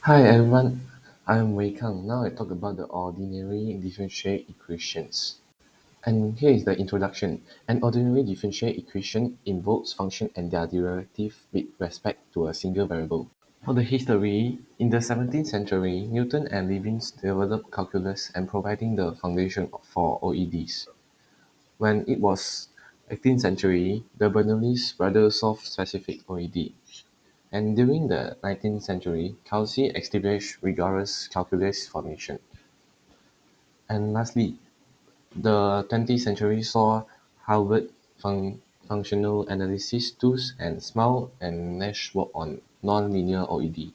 Hi everyone, I'm Wei Kang. Now I talk about the ordinary differential equations. And here is the introduction. An ordinary differential equation involves function and their derivative with respect to a single variable. For the history, in the 17th century, Newton and Leibniz developed calculus and providing the foundation for OEDs. When it was 18th century, the Bernoullis brothers solved specific OED. And during the 19th century, Cauchy established rigorous calculus formation. And lastly, the 20th century saw Harvard functional analysis tools and Small and Nash work on nonlinear OED.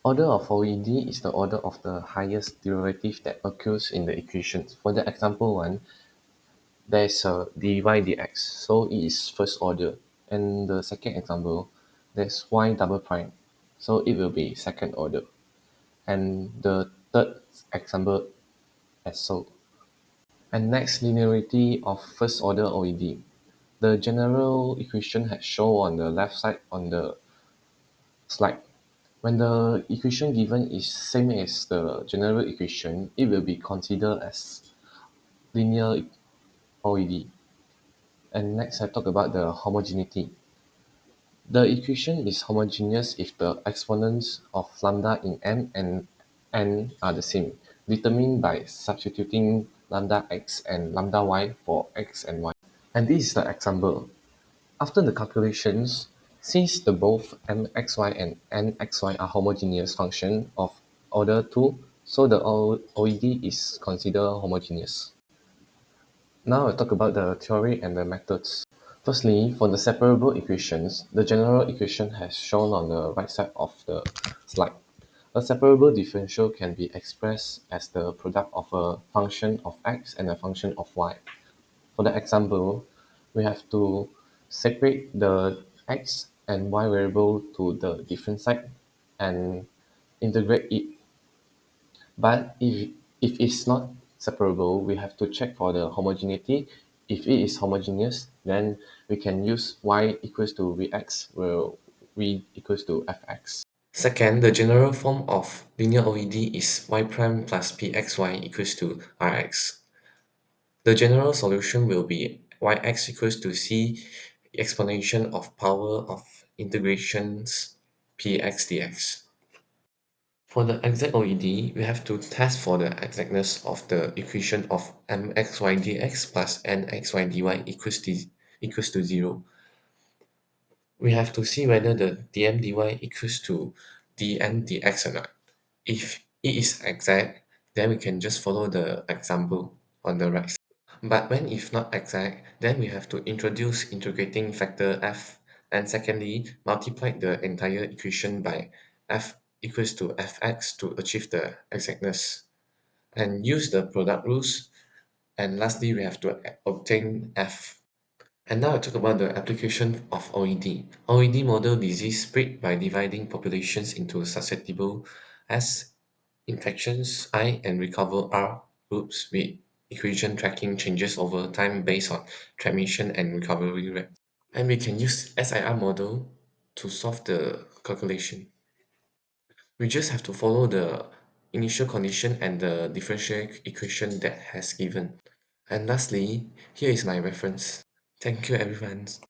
Order of OED is the order of the highest derivative that occurs in the equations. For the example one, there is a dy dx, so it is first order. And the second example, there's y double prime, so it will be second order. And the third example as so. And next, linearity of first order OED. The general equation has shown on the left side on the slide. When the equation given is same as the general equation, it will be considered as linear OED. And next, I talk about the homogeneity. The equation is homogeneous if the exponents of lambda in n and n are the same, determined by substituting lambda x and lambda y for x and y. And this is the example. After the calculations, since the both mxy and nxy are homogeneous function of order 2, so the OED is considered homogeneous. Now I'll talk about the theory and the methods. Firstly, for the separable equations, the general equation has shown on the right side of the slide. A separable differential can be expressed as the product of a function of x and a function of y. For the example, we have to separate the x and y variable to the different side and integrate it. But if it's not separable, we have to check for the homogeneity. If it is homogeneous, then we can use y equals to vx, where v equals to fx. Second, the general form of linear OED is y prime plus pxy equals to rx. The general solution will be yx equals to c exponential of power of integrations px dx. For the exact OED, we have to test for the exactness of the equation of mxy dx plus nxy dy equals to 0. We have to see whether the dm dy equals to dn dx or not. If it is exact, then we can just follow the example on the right. But when if not exact, then we have to introduce integrating factor f, and secondly, multiply the entire equation by f equals to fx to achieve the exactness, and use the product rules, and lastly, we have to obtain f. And now I talk about the application of OED. OED model disease spread by dividing populations into susceptible as infections I and recover R groups with equation tracking changes over time based on transmission and recovery rate. And we can use SIR model to solve the calculation. We just have to follow the initial condition and the differential equation that has given. And lastly, here is my reference. Thank you everyone.